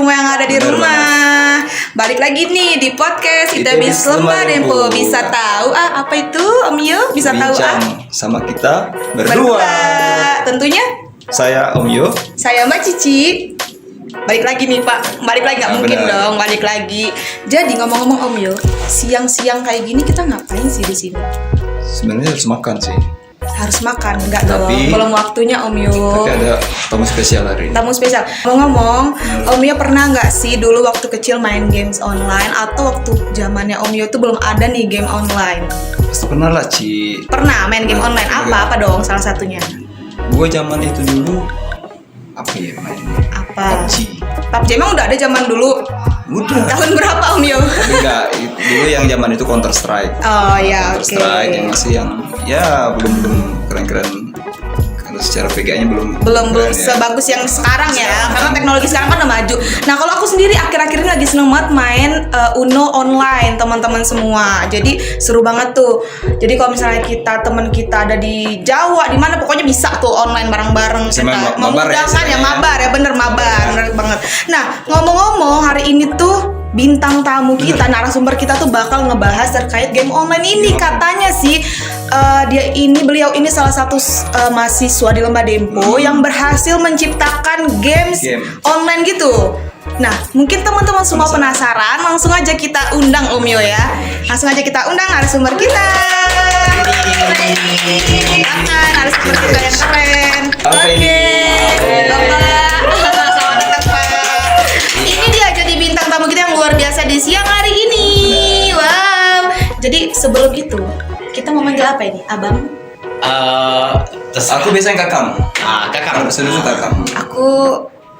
semua yang ada di rumah. Balik lagi nih di podcast ITBIS Lembah Dempo. Bisa tahu apa itu Om Yo? Bisa tahu sama kita berdua. Tentunya saya Om Yo, saya Mbak Cici. Balik lagi nih Pak. Balik lagi nggak mungkin benar. dong. Balik lagi. Jadi ngomong-ngomong Om Yo, siang-siang kayak gini kita ngapain sih di sini? sebenarnya harus makan sih. Harus makan, enggak dong. Tapi- Belum waktunya Om Yo. Tapi ada tamu spesial hari ini. Tamu spesial. Ngomong-ngomong, Om Yo pernah nggak sih dulu waktu kecil main games online atau waktu zamannya Om Yo tuh belum ada nih game online? Pasti pernah lah Ci. Pernah main game online apa dong salah satunya? Gue zaman itu dulu apa ya mainnya? Apa? PUBG. PUBG emang udah ada zaman dulu. Udah. Tahun berapa Om Yo? Tapi enggak, dulu yang zaman itu Counter Strike. Oh ya, Counter oke. Strike yang masih yang ya belum keren-keren. Karena secara PGA-nya belum Belum keren ya. sebagus yang sekarang ya, Sekarang. karena teknologi sekarang kan udah maju. Nah kalau aku sendiri akhir-akhir ini lagi seneng banget main Uno online teman-teman semua. Jadi seru banget tuh. Jadi kalau misalnya teman kita ada di Jawa, di mana pokoknya bisa tuh online bareng-bareng. Bisa main Kita mabar ya, memudahkan ya, istilahnya. mabar ya, bener mabar, bener banget. Nah ngomong-ngomong hari ini tuh bintang tamu kita, narasumber kita tuh bakal ngebahas terkait game online ini. Katanya sih beliau ini salah satu mahasiswa di Lembah Dempo yang berhasil menciptakan games Game. online gitu. Nah, mungkin teman-teman semua penasaran, langsung aja kita undang Om Yo ya. Langsung aja kita undang narasumber kita. Narasumber kita yang keren. Oke. Bapak. Selamat datang, Pak. Ini dia jadi bintang tamu kita yang luar biasa di siang hari ini. Wow. Jadi sebelum itu, kita mau manggil apa ini? Abang? Terserah. Aku biasanya kakam. Kakak. Serius kakam. Aku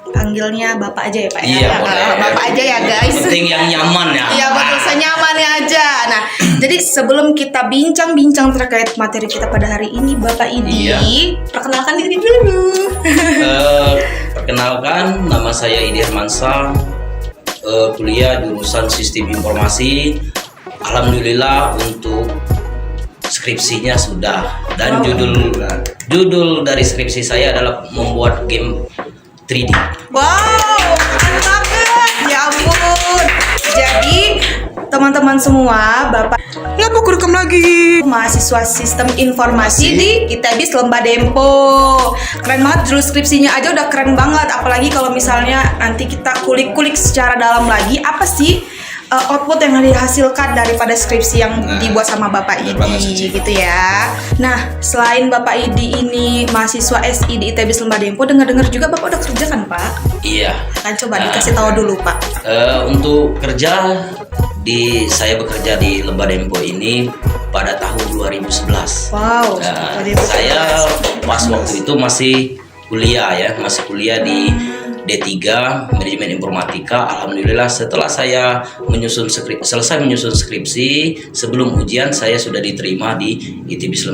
panggilnya Bapak aja ya Pak ya? Iya, boleh. Bapak aja ya guys. Penting yang nyaman ya. Iya betul, senyamannya aja. Nah, jadi sebelum kita bincang-bincang terkait materi kita pada hari ini, Bapak Idi, Iya. perkenalkan diri dulu. Perkenalkan, nama saya Idi Hermansyah, kuliah jurusan Sistem Informasi. Alhamdulillah untuk skripsinya sudah, dan judul dari skripsi saya adalah membuat game 3D. Wow, keren banget. Ya ampun. Jadi teman-teman semua, Bapak nggak mau rekam lagi. Mahasiswa Sistem Informasi di ITBIS Lembah Dempo. Keren banget, judul skripsinya aja udah keren banget. Apalagi kalau misalnya nanti kita kulik-kulik secara dalam lagi, apa sih output yang dihasilkan daripada skripsi yang dibuat sama Bapak bener banget, Idi Cici. gitu ya. Nah, selain Bapak Idi ini mahasiswa SI di ITBIS Lembah Dempo, dengar-dengar juga Bapak udah kerja kan Pak? Iya. Kan coba dikasih tahu dulu Pak. Untuk kerja saya bekerja di Lembah Dempo ini pada tahun 2011. Wow. Nah, 2011. saya pas waktu itu masih kuliah di D3 Manajemen Informatika. Alhamdulillah setelah saya selesai menyusun skripsi, sebelum ujian saya sudah diterima di ITBIS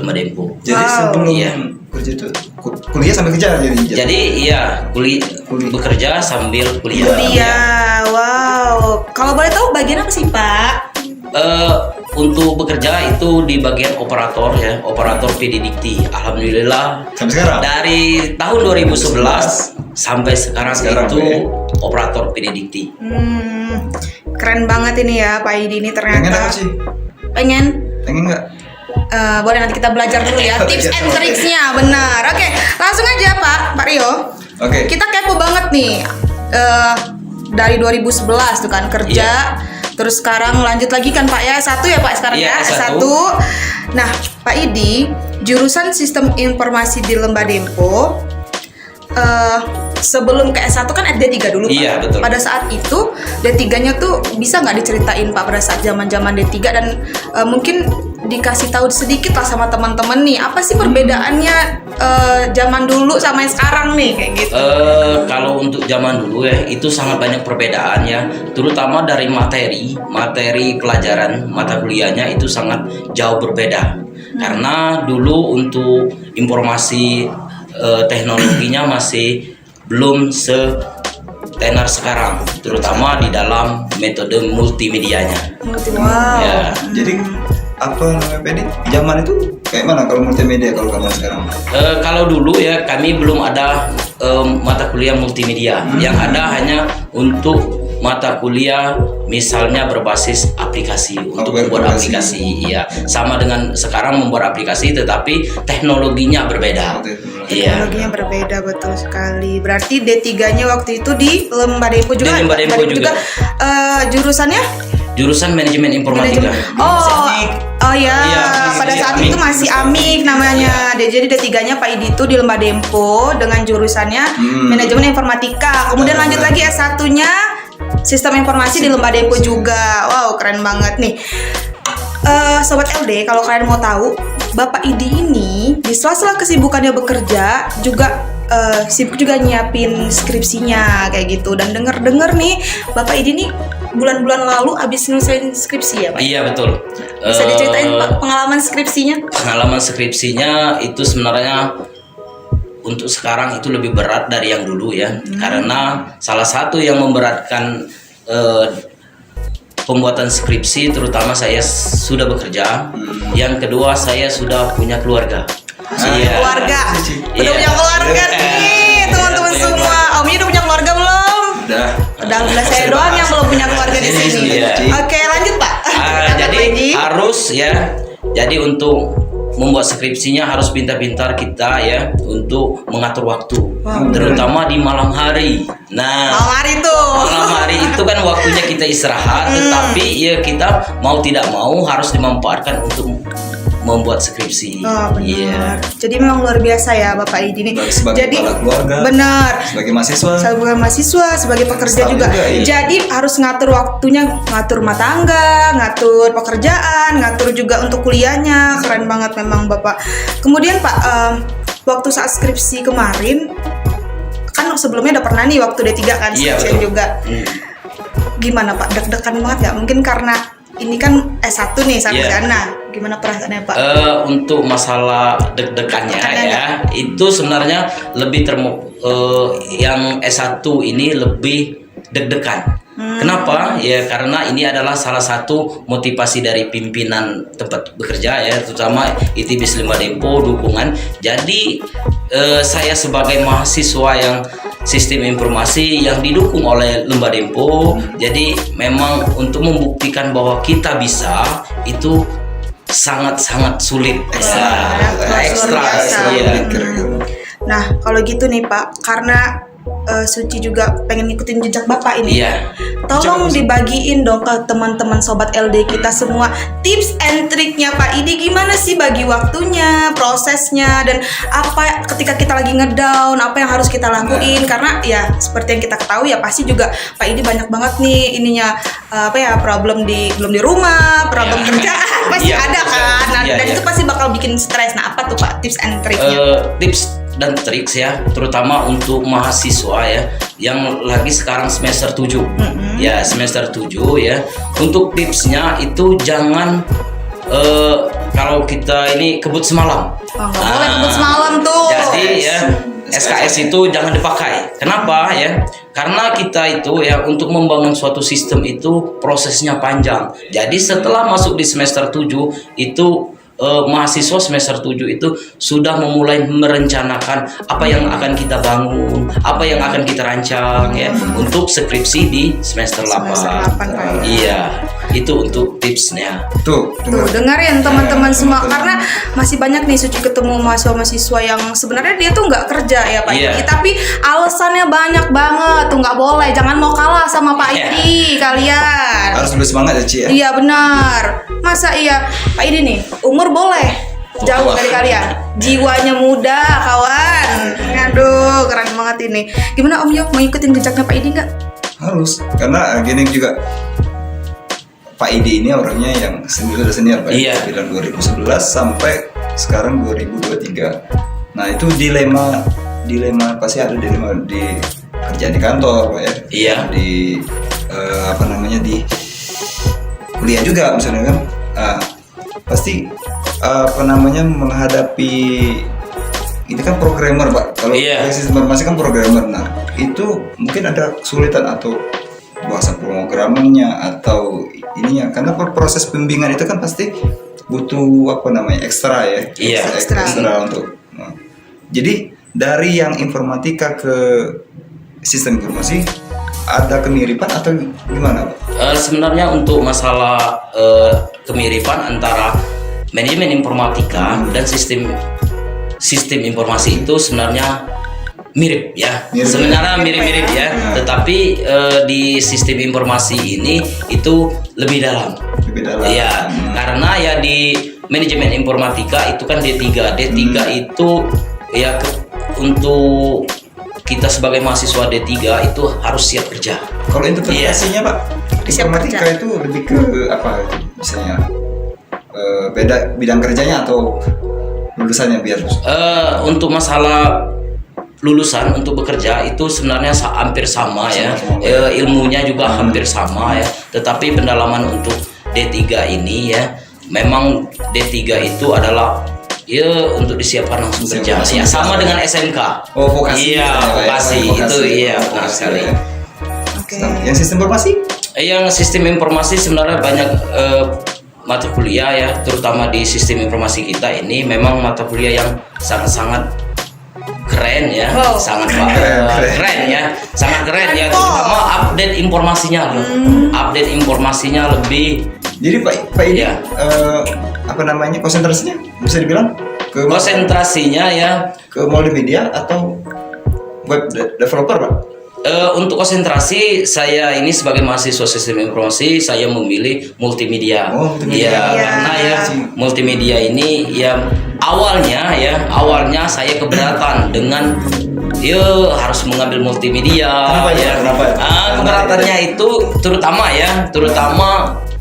Lembah Dempo. Jadi Wow. sebelum Iya. kerja itu kuliah sambil kerja jadi. Jadi iya, bekerja sambil kuliah. Kuliah. Wow. Kalau boleh tahu bagian apa sih Pak? Untuk bekerja itu di bagian operator ya, operator PD Dikti. Alhamdulillah Sampai sekarang. dari tahun 2011 sampai sekarang itu ya. operator PD Dikti. Keren banget ini ya Pak Idi ini Pengen ternyata. apa sih? Pengen? Pengen nggak? Boleh nanti kita belajar dulu ya tips and tricksnya, benar. Oke, langsung aja Pak Rio. Oke. Kita kepo banget nih dari 2011 tuh kan kerja, terus sekarang lanjut lagi kan Pak ya S1 ya Pak sekarang Iya, ya S1. S1. Nah Pak Idi, jurusan Sistem Informasi di Lembah Dempo. Sebelum ke S1 kan D3 dulu Pak. Iya, betul. Pada saat itu D3-nya tuh bisa nggak diceritain Pak pada saat zaman-zaman D3 dan mungkin dikasih tahu sedikit lah sama teman-teman nih apa sih perbedaannya zaman dulu sama yang sekarang nih kayak gitu. Kalau untuk zaman dulu ya itu sangat banyak perbedaannya, terutama dari materi pelajaran mata kuliahnya itu sangat jauh berbeda. Karena dulu untuk informasi teknologinya masih belum setenar sekarang, terutama di dalam metode multimedianya. Wow. Ya. Jadi apa namanya PD? Zaman itu Kayak mana kalau multimedia kalau kamu sekarang? Kalau dulu ya kami belum ada mata kuliah multimedia. Yang ada hanya untuk mata kuliah misalnya berbasis aplikasi untuk membuat aplikasi. Iya, sama dengan sekarang membuat aplikasi tetapi teknologinya berbeda. Iya. Teknologinya berbeda, betul sekali. Berarti D3-nya waktu itu di Lembah Dempo juga. Di Lembah Dempo juga. Jurusannya? Jurusan manajemen informatika. Oh ya, Iya, pada masih saat Amik. itu masih Amik namanya. Jadi D3-nya Pak Idi itu di Lembah Dempo dengan jurusannya manajemen informatika. Kemudian lanjut lagi S1-nya sistem informasi di Lembah Dempo juga. Wow, keren banget nih. Sobat LD, kalau kalian mau tahu, Bapak Idi ini di sela-sela kesibukannya bekerja juga sibuk juga nyiapin skripsinya kayak gitu. Dan denger nih, Bapak Idi nih bulan-bulan lalu abis nyelesain skripsi ya Pak? Iya betul. Bisa diceritain Pak pengalaman skripsinya? Pengalaman skripsinya itu sebenarnya untuk sekarang itu lebih berat dari yang dulu ya, karena salah satu yang memberatkan pembuatan skripsi, terutama saya sudah bekerja, yang kedua saya sudah punya keluarga. Iya. Keluarga, udah Iya. punya keluarga nih teman-teman Punya semua. keluarga. Om ini udah punya keluarga belum? Udah. Udah saya doang yang belum punya keluarga di sini. Iya. Oke, lanjut Pak. Jadi Pak Idi. harus ya. Jadi untuk membuat skripsinya harus pintar-pintar kita ya untuk mengatur waktu, terutama di malam hari. Nah, Malam hari tuh. malam hari itu kan waktunya kita istirahat, tetapi ya kita mau tidak mau harus dimanfaatkan untuk membuat skripsi. Oh, benar. Iya. Jadi memang luar biasa ya Bapak Idi nih. Sebagai Jadi kepala keluarga. benar. Sebagai mahasiswa. Sebagai mahasiswa, sebagai pekerja Staff juga. juga, iya. Jadi harus ngatur waktunya, ngatur rumah tangga, ngatur pekerjaan, ngatur juga untuk kuliahnya. Keren banget memang Bapak. Kemudian Pak, waktu saat skripsi kemarin, kan sebelumnya udah pernah nih waktu D3 kan Iya, skripsian betul. juga. Gimana Pak? Deg-degan banget nggak? Mungkin karena ini kan S1 nih sarjana. Iya. Gimana perasaannya Pak? Untuk masalah deg-degannya ya, itu sebenarnya lebih yang S1 ini lebih deg-degan. Kenapa? Ya karena ini adalah salah satu motivasi dari pimpinan tempat bekerja ya, terutama ITB Lembah Dempo dukungan. Jadi saya sebagai mahasiswa yang sistem informasi yang didukung oleh Lembah Dempo, jadi memang untuk membuktikan bahwa kita bisa itu sangat-sangat sulit. Ekstra. Iya. Nah, kalau gitu nih Pak, karena Suci juga pengen ngikutin jejak Bapak ini. Iya. Tolong dibagiin dong ke teman-teman sobat LD kita semua tips and triknya Pak Idi, gimana sih bagi waktunya, prosesnya, dan apa ketika kita lagi ngedown, apa yang harus kita lakuin. Karena ya seperti yang kita ketahui ya pasti juga Pak Idi banyak banget nih ininya problem belum di rumah, problem Iya. kerjaan pasti Iya, ada kan. Nah, iya, dan iya. itu pasti bakal bikin stres. Nah, apa tuh Pak tips and triknya? Tips dan trik ya, terutama untuk mahasiswa ya yang lagi sekarang semester 7. Ya, semester 7 ya. Untuk tipsnya itu jangan kalau kita ini kebut semalam. Oh, nggak boleh kebut semalam tuh. Jadi ya SKS itu jangan dipakai. Kenapa ya? Karena kita itu ya untuk membangun suatu sistem itu prosesnya panjang. Jadi setelah masuk di semester 7 itu mahasiswa semester 7 itu sudah memulai merencanakan apa yang akan kita bangun, apa yang akan kita rancang ya untuk skripsi di semester 8. Semester 8, Pak. Iya, itu untuk tipsnya. Tuh, Tuh, dengerin teman-teman semua, karena masih banyak nih Suci ketemu mahasiswa-mahasiswa yang sebenarnya dia tuh nggak kerja ya Pak Iya. Idi, tapi alasannya banyak banget tuh, nggak boleh, jangan mau kalah sama Pak Iya. Idi kalian. harus bersemangat ya Ci ya. Iya benar, masa iya Pak Idi nih umur boleh jauh Wah. dari kalian, jiwanya muda kawan. Aduh keren banget ini. Gimana Om Yo mau ikutin jejaknya Pak Idi nggak? Harus, karena gini juga Pak Idi ini orangnya yang sudah senior Pak. Iya. Dari 2011 sampai sekarang 2023. Nah itu dilema pasti ada dilema di kerjaan di kantor Pak ya. Iya. Di di kuliah juga misalnya kan. Pasti menghadapi ini kan programmer Pak. Kalau Iya. sistem informasi kan programmer. Nah itu mungkin ada kesulitan atau bahwa memasang pemrogramannya atau ininya, karena proses pembimbingan itu kan pasti butuh apa namanya ekstra ya. Iya. Ekstra untuk. Nah. Jadi dari yang informatika ke sistem informasi ada kemiripan atau gimana, Pak? Sebenarnya untuk masalah kemiripan antara manajemen informatika dan sistem informasi itu sebenarnya mirip ya. Sebenarnya mirip-mirip ya. Tetapi di sistem informasi ini itu lebih dalam. Ya, karena ya di manajemen informatika itu kan D3. D3 itu ya untuk kita sebagai mahasiswa D3 itu harus siap kerja. Kalau interpretasinya Pak, informatika itu lebih ke apa misalnya beda bidang kerjanya atau lulusannya biar untuk masalah lulusan untuk bekerja itu sebenarnya hampir sama ya. Ilmunya juga hampir sama ya. Tetapi pendalaman untuk D3 ini ya, memang D3 itu adalah ya untuk disiapkan langsung kerja. Ya sama dengan SMK. Oh, vokasi. Iya, vokasi. Itu iya benar sekali. Oke. Yang sistem informasi? Yang sistem informasi sebenarnya banyak mata kuliah ya, terutama di sistem informasi kita ini memang mata kuliah yang sangat-sangat keren ya, sangat keren ya, sangat keren ya, terutama update informasinya lebih. Jadi Pak ini apa namanya konsentrasinya bisa dibilang ke konsentrasinya ya ke multimedia atau web developer, Pak? Untuk konsentrasi saya ini sebagai mahasiswa sistem informasi saya memilih multimedia. Ya, karena ya multimedia ini ya awalnya saya keberatan dengan harus mengambil multimedia. Kenapa? Keberatannya itu terutama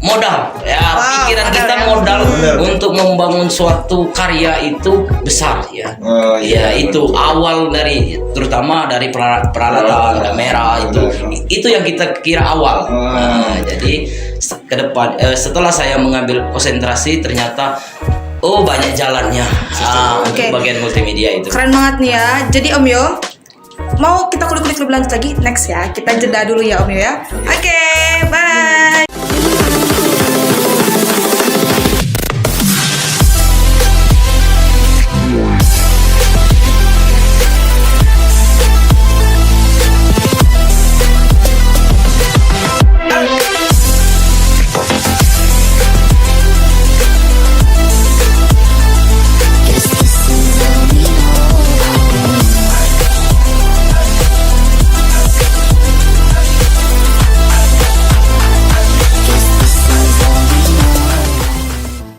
modal ya, pikiran kita modal untuk membangun suatu karya itu besar ya. Itu awal dari terutama dari peralatan kamera itu yang kita kira awal. Jadi ke depan setelah saya mengambil konsentrasi ternyata banyak jalannya untuk bagian multimedia itu. Keren banget nih ya. Jadi Om Yo, mau kita kulik-kulik lebih lanjut lagi next ya. Kita jeda dulu ya Om Yo ya. Oke, bye.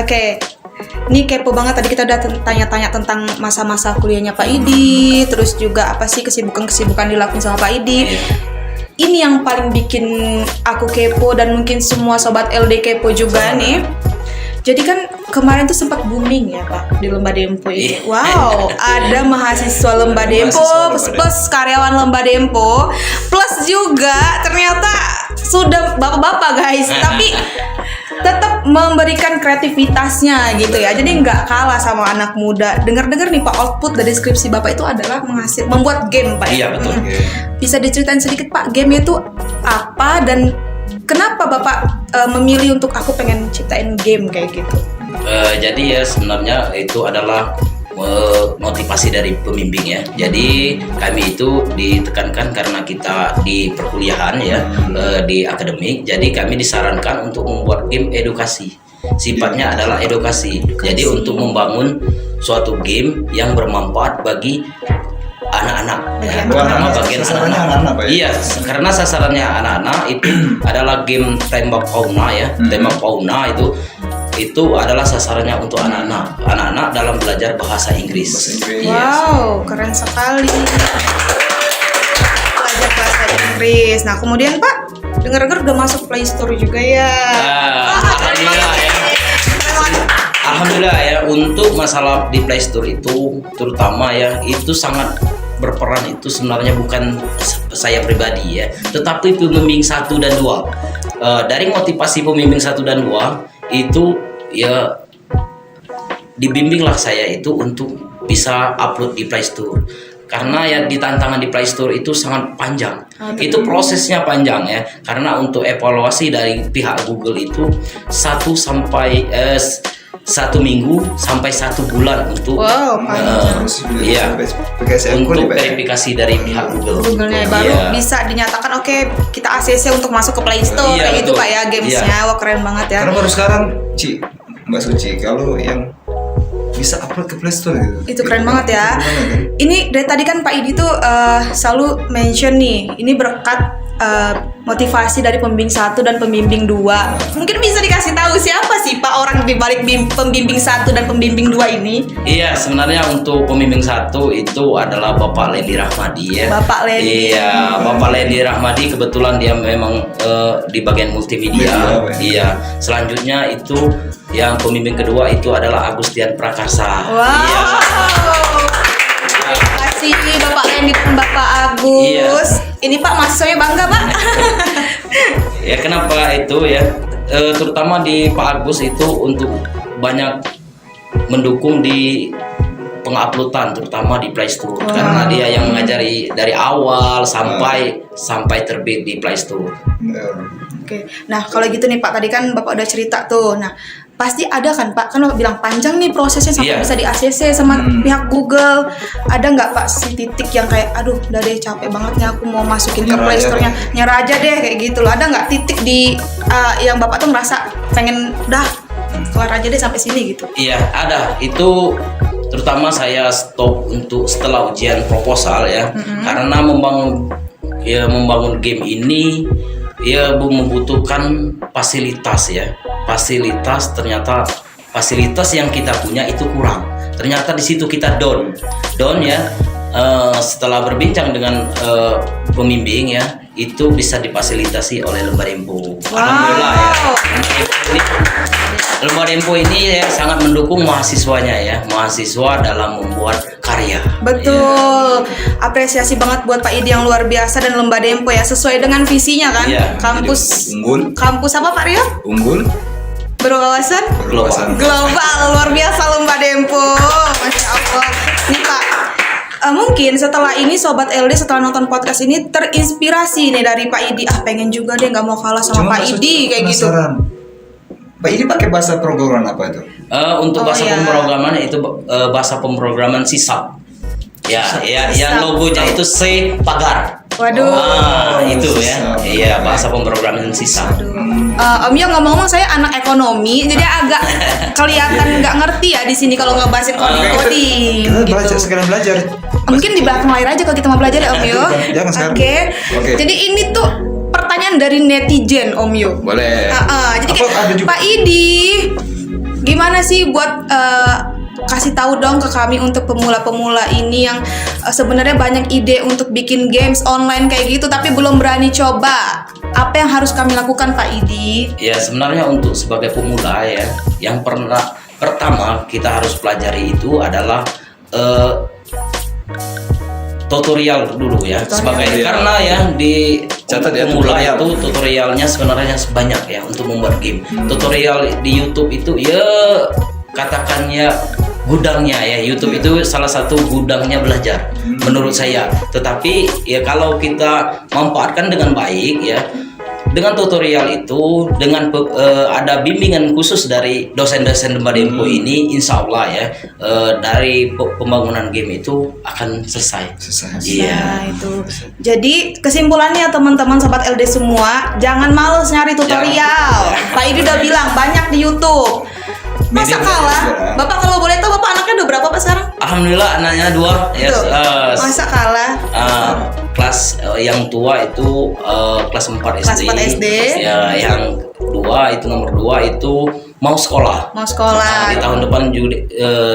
Oke, ini kepo banget tadi kita udah tanya-tanya tentang masa-masa kuliahnya Pak Idi, terus juga apa sih kesibukan-kesibukan dilakuin sama Pak Idi. Ini yang paling bikin aku kepo dan mungkin semua sobat LD kepo juga nih. Jadi kan kemarin tuh sempat booming ya Pak di Lembah Dempo ini. Wow, ada mahasiswa Lembah Dempo plus karyawan Lembah Dempo plus juga ternyata sudah bapak-bapak guys, tapi tetap memberikan kreativitasnya gitu ya. Jadi nggak kalah sama anak muda. Dengar-dengar nih Pak, output dari skripsi Bapak itu adalah membuat game Pak. Iya betul. Bisa diceritain sedikit Pak, game itu apa dan kenapa Bapak memilih untuk aku pengen ciptain game kayak gitu? Jadi ya sebenarnya itu adalah motivasi dari pembimbing ya. Jadi kami itu ditekankan karena kita di perkuliahan ya, di akademik. Jadi kami disarankan untuk membuat game edukasi. Sifatnya adalah edukasi. Jadi untuk membangun suatu game yang bermanfaat bagi anak-anak. Terutama bagian anak-anak. Iya, karena sasarannya anak-anak itu adalah game tembak fauna ya. Tembak fauna itu adalah sasarannya untuk anak-anak. Anak-anak dalam belajar bahasa Inggris. Wow, keren sekali. Belajar bahasa Inggris. Nah, kemudian Pak, dengar-dengar udah masuk Play Store juga ya. Alhamdulillah ya. Alhamdulillah ya, untuk masalah di Play Store itu terutama ya, itu sangat berperan itu sebenarnya bukan saya pribadi ya, tetapi pembimbing 1 dan 2. Dari motivasi pembimbing 1 dan 2 itu ya dibimbinglah saya itu untuk bisa upload di Play Store. karena ya di tantangan di Play Store itu sangat panjang. Oh, Itu prosesnya panjang ya, karena untuk evaluasi dari pihak Google itu 1 minggu sampai 1 bulan untuk Wow, panjang. iya, untuk verifikasi dari pihak Google. Google-nya baru Iya. bisa dinyatakan oke kita ACC untuk masuk ke Play Store Iya, kayak gitu betul. Pak ya gamesnya. Wah keren banget ya. Karena baru sekarang Mbak Suci kalau yang bisa upload ke Play Store gitu. Itu keren banget ya. Keren banget, kan? Ini dari tadi kan Pak Idi tuh selalu mention nih, ini berkat motivasi dari pembimbing 1 dan pembimbing 2. Mungkin bisa dikasih tahu siapa sih Pak orang di balik pembimbing 1 dan pembimbing 2 ini? Iya, sebenarnya untuk pembimbing 1 itu adalah Bapak Lendi Rahmadi ya. Bapak Lendi. Iya, Bapak Lendi Rahmadi kebetulan dia memang di bagian multimedia. Media, Iya. Selanjutnya itu yang pembimbing kedua itu adalah Agustian Prakasa. Wow. Iya. Terima kasih Bapak Lendi dan Bapak Agus. Ini Pak mahasiswanya bangga Pak. Ya kenapa itu ya? Terutama di Pak Agus itu untuk banyak mendukung di penguploadan terutama di Play Store. Wow. Karena dia yang mengajari dari awal sampai terbit di Play Store. Oke, nah kalau gitu nih Pak, tadi kan Bapak udah cerita tuh. Nah, pasti ada kan Pak, kan Bapak bilang panjang nih prosesnya sampai Iya. bisa di ACC sama pihak Google. Ada nggak Pak si titik yang kayak, aduh udah deh capek banget nih aku mau masukin ke Nyerah Play aja Store-nya, nyerah aja deh kayak gitu loh. Ada nggak titik di yang Bapak tuh merasa pengen udah keluar aja deh sampai sini gitu? Iya, ada. Itu terutama saya stop untuk setelah ujian proposal ya. Karena membangun game ini ya membutuhkan fasilitas ya. Ternyata fasilitas yang kita punya itu kurang. Ternyata di situ kita down ya. Setelah berbincang dengan pembimbing ya, itu bisa difasilitasi oleh Lembar Info. Wow. Alhamdulillah ya. Lembar Info ini ya sangat mendukung mahasiswanya ya, mahasiswa dalam membuat karya. Betul, apresiasi banget buat Pak Idi yang luar biasa dan Lembar Dempo ya, sesuai dengan visinya kan. Iya, Kampus unggul. Kampus apa Pak Rio? Unggul. Berwawasan Berwawasan. global, luar biasa Lembar Dempo. Masya Allah. Nih Pak, mungkin setelah ini Sobat LD setelah nonton podcast ini terinspirasi nih dari Pak Idi. Pengen juga deh nggak mau kalah sama Pak Mbak Suci, Idi kayak gitu. penasaran. Pak Idi pakai bahasa programan apa itu? Oh, Untuk bahasa ya. pemrograman itu bahasa pemrograman C#. Ya, yang logonya itu C pagar. Waduh. Itu ya. C#. Iya, bahasa pemrograman C#. Om Yo ngomong-ngomong saya anak ekonomi, jadi agak kelihatan nggak ngerti ya di sini kalau ngebahasin coding. Kita Gitu. belajar, sekarang belajar. Mungkin di belakang layar aja kalau kita mau belajar ya Om Yo. Jangan sekarang. Oke. Oke. Jadi ini tuh pertanyaan dari netizen Om Yo. Boleh. Jadi Apa ada kayak, juga? Pak Idi, gimana sih buat kasih tahu dong ke kami untuk pemula-pemula ini yang sebenarnya banyak ide untuk bikin games online kayak gitu tapi belum berani coba. Apa yang harus kami lakukan Pak Idi? Ya, sebenarnya untuk sebagai pemula ya, yang pertama kita harus pelajari itu adalah tutorial dulu ya. Sebagai karena ya di Catat ya, pemula tutorial. itu tutorialnya sebenarnya sebanyak ya untuk membuat game. Tutorial di YouTube itu ya katakan ya gudangnya ya, YouTube itu salah satu gudangnya belajar menurut saya. Tetapi ya kalau kita manfaatkan dengan baik ya, dengan tutorial itu, dengan ada bimbingan khusus dari dosen-dosen Lembar Info ini, insya Allah ya dari pembangunan game itu akan selesai. Iya. Nah, itu. Jadi kesimpulannya teman-teman Sobat LD semua, jangan males nyari tutorial. Pak Idi udah bilang banyak di YouTube. Masa Media kalah? belajar. Bapak kalau boleh tahu Bapak anaknya udah berapa Pak sekarang? Alhamdulillah anaknya 2 ya. Tuh, masa kalah? Kelas yang tua itu kelas 4 SD. Kelas 4 SD. Ya, yang itu nomor 2 itu mau sekolah. Mau sekolah. Di tahun depan juga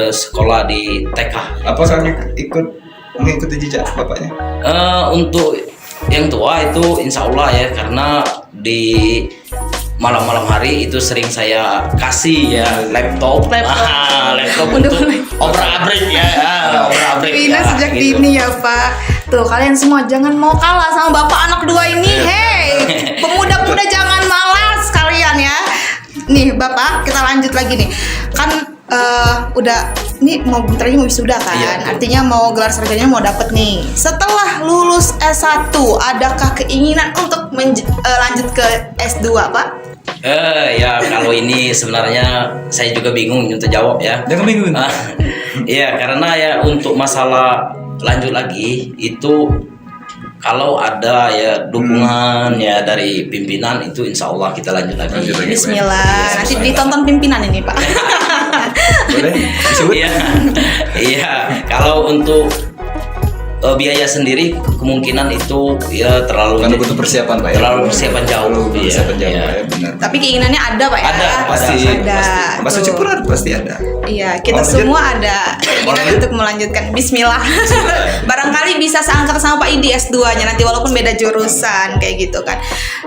sekolah di TK. Apakah ikut mengikuti jejak bapaknya? Untuk yang tua itu insya Allah ya, karena di malam-malam hari itu sering saya kasih ya laptop Untuk untuk obrak-abrik ya, obrak-abrik Bina ya, sejak gitu. dini ya Pak. Tuh kalian semua jangan mau kalah sama bapak anak 2 ini. Hey, pemuda-pemuda jangan malas kalian ya. Nih Bapak, kita lanjut lagi nih. Kan udah ini mau bentar lagi mau wisuda kan, Iya. artinya mau gelar sarjana mau dapet nih. Setelah lulus S1, adakah keinginan untuk lanjut ke S2 Pak? Ya kalau ini sebenarnya saya juga bingung untuk jawab ya. Jangan bingung. Iya karena ya untuk masalah lanjut lagi itu kalau ada ya dukungan ya dari pimpinan itu insya Allah kita lanjut lagi. Lanjut lagi. Bismillah, Iya, nanti bismillah. ditonton pimpinan ini Pak. Boleh disebut? Iya, iya. Kalau untuk biaya sendiri kemungkinan itu ya terlalu Karena butuh persiapan Pak ya. terlalu persiapan jauh. Terlalu persiapan Iya, jauh iya. Pak ya, benar. Tapi keinginannya ada Pak ya? Ada, pasti Ada. Mas Tuh. Uci pun pasti ada. Iya, kita Mau semua ada keinginan lanjut? untuk melanjutkan. Bismillah. Barangkali bisa seangkat sama Pak Idi S2-nya nanti walaupun beda jurusan kayak gitu kan.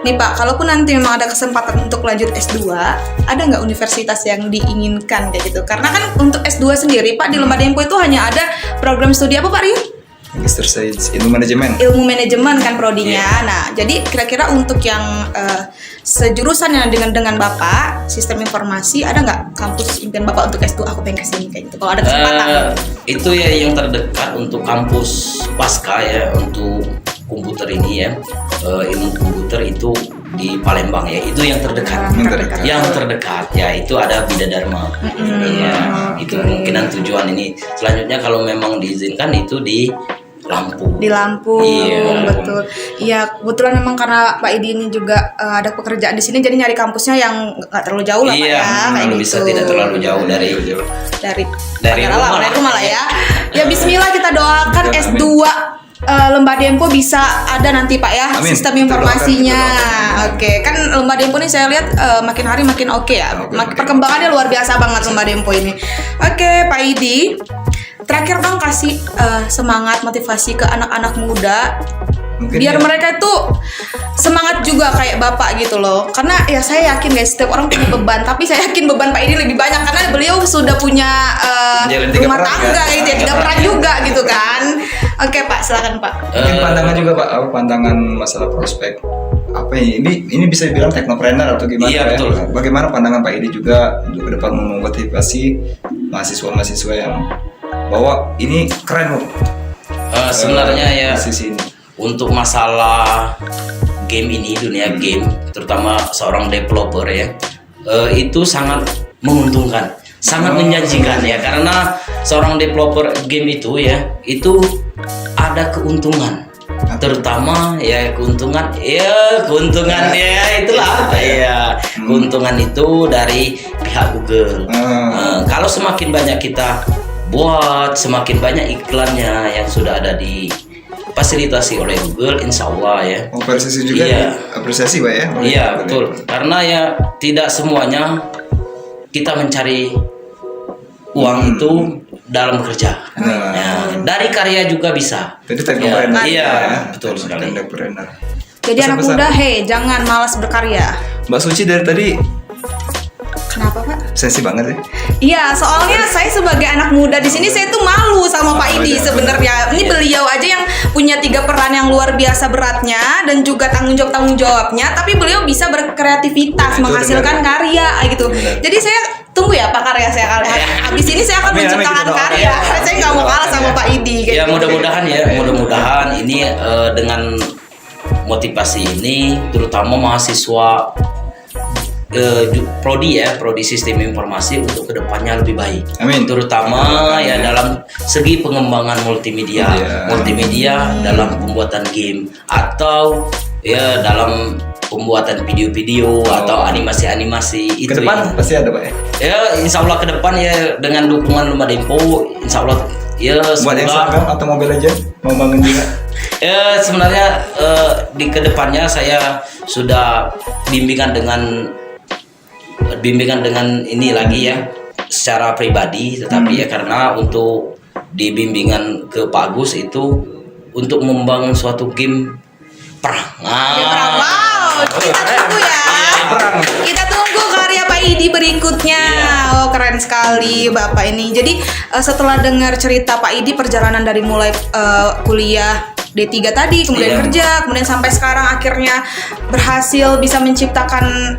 Nih Pak, kalaupun nanti memang ada kesempatan untuk lanjut S2, ada nggak universitas yang diinginkan kayak gitu? Karena kan untuk S2 sendiri Pak di Lomba Dempo itu hanya ada program studi apa Pak Rio? Magister Sains Ilmu Manajemen. Ilmu manajemen kan prodinya. Iya. Nah, jadi kira-kira untuk yang sejurusan yang dengan Bapak, sistem informasi, ada nggak kampus impian Bapak untuk S2 aku pengen kesini kayak gitu? Kalau ada kesempatan. Itu ya yang terdekat untuk kampus pasca ya untuk komputer ini ya, ilmu komputer itu di Palembang ya, itu yang terdekat. Yang terdekat ya itu ada Bidadharma. Ya, itu kemungkinan tujuan ini. Selanjutnya kalau memang diizinkan itu di Lampung. Di Lampung, Iya. betul. Iya, kebetulan memang karena Pak Idi ini juga ada pekerjaan di sini, jadi nyari kampusnya yang nggak terlalu jauh lah Pak Iya, ya, kayak gitu. bisa tidak terlalu jauh dari dari rumah lah. rumah lah ya. Ya Bismillah kita doakan Amin. S2 Lomba Dempo bisa ada nanti Pak ya, Amin. sistem Kita informasinya. doakan. Oke, kan Lomba Dempo ini saya lihat makin hari makin oke ya. Oke. Perkembangannya luar biasa banget Lomba Dempo ini. Oke, Pak Idi. Terakhir dong kasih semangat motivasi ke anak-anak muda Mungkin biar ya. mereka itu semangat juga kayak Bapak gitu loh. Karena ya saya yakin guys setiap orang punya beban, tapi saya yakin beban Pak Idi lebih banyak karena beliau sudah punya Menjalin 3 rumah peran, tangga kan? gitu ya, 3 peran juga gitu kan. Oke Pak, silakan Pak. Mungkin pandangan juga Pak, apa pandangan masalah prospek apa ini bisa dibilang teknopreneur atau gimana Iya, ya? betul. Bagaimana pandangan Pak Idi juga untuk ke depan memotivasi mahasiswa-mahasiswa yang bahwa ini keren loh. Sebenarnya ya di sisi ini. untuk masalah game ini, dunia game, terutama seorang developer ya, itu sangat menguntungkan, sangat menjanjikan ya, karena seorang developer game itu ya, itu ada keuntungan, terutama ya keuntungan ya itulah ya keuntungan itu dari pihak Google. Kalau semakin banyak kita buat, semakin banyak iklannya yang sudah ada di fasilitasi oleh Google, insya Allah ya. Apresiasi juga Iya. apresiasi Pak ya. Iya betul, karena ya tidak semuanya kita mencari uang itu dalam bekerja. Nah. Ya, dari karya juga bisa. Jadi teknopreneur. Iya, ya. betul sekali. Teknopreneur. Jadi anak Pesan-pesan. muda, jangan malas berkarya. Mbak Suci dari tadi Kenapa Pak? sensi banget ya. Iya, soalnya saya sebagai anak muda di sini saya tuh malu sama Pak Idi sebenarnya. Ini beliau aja yang punya 3 peran yang luar biasa beratnya dan juga tanggung jawabnya, tapi beliau bisa berkreativitas, Nah, itu menghasilkan benar. karya gitu. Benar. Jadi saya tunggu ya Pak karya saya kali. Habis ini saya akan Amin, amin, menciptakan kita doakan karya. ya. Saya nggak mau kalah sama Pak Idi. kayak Ya gitu. mudah-mudahan ini dengan motivasi ini, terutama mahasiswa prodi sistem informasi untuk kedepannya lebih baik. Amin. Terutama ya dalam segi pengembangan multimedia dalam pembuatan game atau ya dalam pembuatan video-video atau animasi-animasi itu. Ke depan pasti ada Pak ya. Ya insya Allah ke depan ya dengan dukungan Lomba Dempo, insya Allah ya Buat semoga Instagram atau Mobile Legends mau bangun juga. sebenarnya di kedepannya saya sudah bimbingan dengan ini lagi ya secara pribadi, tetapi ya karena untuk di bimbingan ke Pak Agus itu untuk membangun suatu game perang. Wow, kita tunggu ya. Kita tunggu karya Pak Idi berikutnya. Oh, keren sekali Bapak ini. Jadi setelah dengar cerita Pak Idi perjalanan dari mulai kuliah D3 tadi, kemudian Iya. kerja, kemudian sampai sekarang akhirnya berhasil bisa menciptakan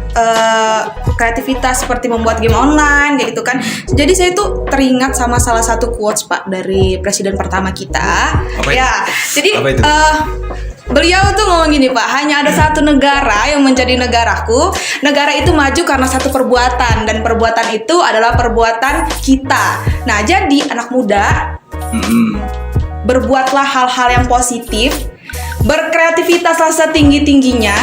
kreativitas seperti membuat game online kayak gitu kan. Jadi saya tuh teringat sama salah satu quotes Pak dari presiden pertama kita. Apa itu? Ya, jadi Apa itu? beliau tuh ngomong gini Pak, hanya ada satu negara yang menjadi negaraku. Negara itu maju karena satu perbuatan, dan perbuatan itu adalah perbuatan kita. Nah, jadi anak muda, berbuatlah hal-hal yang positif, berkreativitaslah setinggi-tingginya.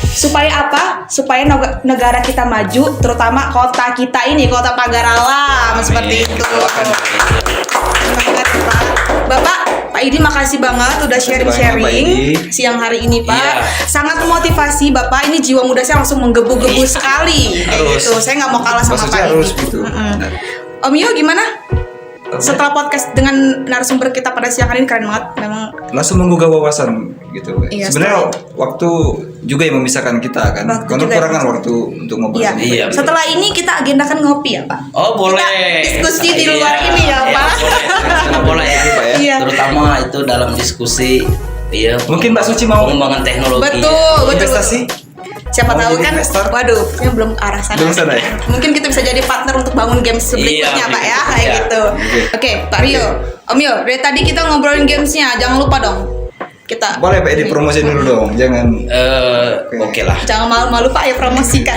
Supaya apa? Supaya negara kita maju, terutama kota kita ini, kota Pagar Alam, seperti itu. Terima kasih Pak. Bapak, Pak Idi makasih banget udah banyak, Pak sharing-sharing Idi. siang hari ini Pak. Iya. Sangat memotivasi Bapak, ini jiwa muda saya langsung menggebu-gebu sekali. Kayak Harus. gitu. Saya nggak mau kalah sama Maksudnya Pak harus Idi. gitu. Benar. Om Yo gimana? Apa? Setelah podcast dengan narasumber kita pada siang hari ini keren banget, memang. Langsung menggugah wawasan gitu. Iya, Sebenarnya waktu juga yang memisahkan kita kan. Waktu Karena juga yang kekurangan memisahkan. waktu untuk ngobrol Iya. sama Iya. Pak. Setelah ini kita agendakan ngopi ya Pak. Oh boleh. Kita diskusi di luar Iya. ini ya, Pak. Boleh. Boleh ya. Pak ya. Iya. Terutama itu dalam diskusi. Iya. Mungkin Mbak Suci mau pengembangan teknologi. Betul. investasi? Siapa Mau tahu jadi kan? investor? Waduh, saya belum ke arah sana. Belum sana ya? Mungkin kita bisa jadi partner untuk bangun games berikutnya Iya, Pak ya, berikutnya. kayak gitu. Oke, Pak Rio, Om Yo, dari tadi kita ngobrolin gamesnya, jangan lupa dong. Kita Boleh Pak Edi promosi dulu dong. Jangan Oke lah. jangan malu-malu Pak ya promosikan.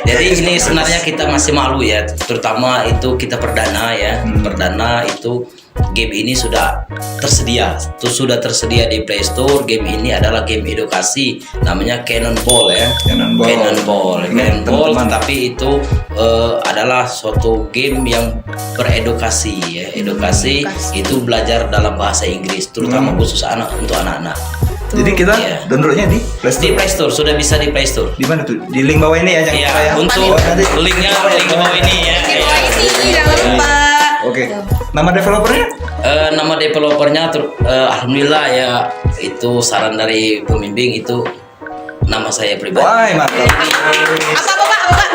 Jadi ini sebenarnya kita masih malu ya, terutama itu kita perdana ya. Perdana itu game ini sudah tersedia, sudah tersedia di Play Store. Game ini adalah game edukasi, namanya Cannonball ya. Cannonball. Cannonball, Ingat, Cannonball, teman-teman. tapi itu adalah suatu game yang beredukasi ya. Edukasi itu belajar dalam bahasa Inggris, terutama khusus untuk anak-anak. Jadi kita Iya. downloadnya di Play Di Store. Play Store sudah bisa di Play Store. Di mana tuh? Di link bawah ini ya jangan Iya, lupa ya. untuk Oh, nanti. linknya link di bawah ini ya. Di bawah ini jangan lupa. Oke. Nama developernya? Nama developernya alhamdulillah ya, itu saran dari pembimbing, itu nama saya pribadi. Wah, mantap. Apa Pak?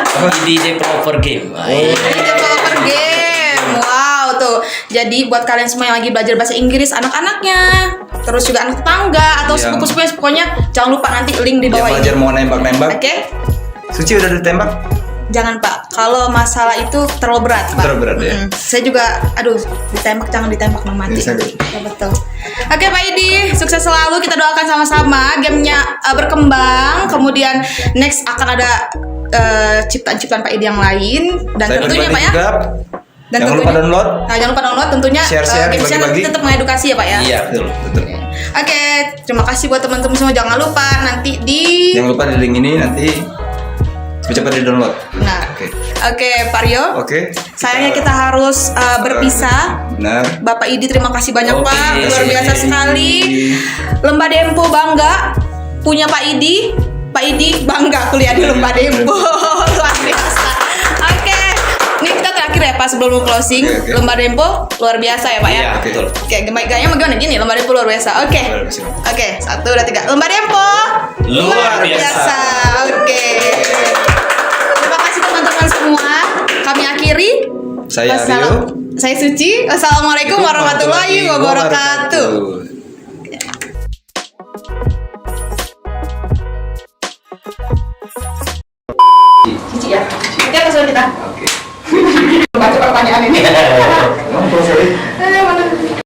Di developer game. Ini developer game. Wow tuh. Jadi buat kalian semua yang lagi belajar bahasa Inggris, anak-anaknya, terus juga anak tetangga atau Yang- sepupu-sepupunya, pokoknya jangan lupa nanti link di Dia bawah belajar ini. mau nembak-nembak. Oke? Suci udah ditembak? Jangan Pak, kalau masalah itu terlalu berat Pak. Terlalu berat, ya? Saya juga, aduh, ditembak jangan ditembak dong, mati. Bisa, gitu. Ya, betul. Oke Pak Idi, sukses selalu, kita doakan sama-sama gamenya berkembang. Kemudian next akan ada ciptaan-ciptaan Pak Idi yang lain, dan Saya tentunya pribadi Pak ya. juga. Dan Jangan tentunya, lupa download. Nah, jangan lupa download tentunya. Share-share, gamesnya bagi-bagi. tetap mengedukasi ya Pak ya. Iya, betul. Betul. Oke, terima kasih buat teman-teman semua. Jangan lupa nanti di. Jangan lupa di link ini nanti cepat-cepat di download. Nah, Oke. oke Pak Rio. Oke. Sayangnya kita harus berpisah. Benar. Bapak Idi terima kasih banyak Oke, Pak, luar biasa Oke. sekali. Lembah Dempo bangga punya Pak Idi. Pak Idi bangga kuliah di Lembah Dempo. Luar biasa. Oke, ini kita terakhir ya Pak sebelum closing. Oke. Lembah Dempo luar biasa ya Pak ya. Iya, Oke. betul. Oke, gayanya bagaimana gini? Lembah Dempo luar biasa. Oke. Luar biasa. Oke, 1, 2, 3. Lembah Dempo Luar biasa. Oke. Terima kasih teman-teman semua. Kami akhiri. Saya Rio. Saya Suci. Wassalamualaikum warahmatullahi wabarakatuh. Suci ya. Oke, langsung kita. Oke. Baca pertanyaan ini. Emang proses Mana?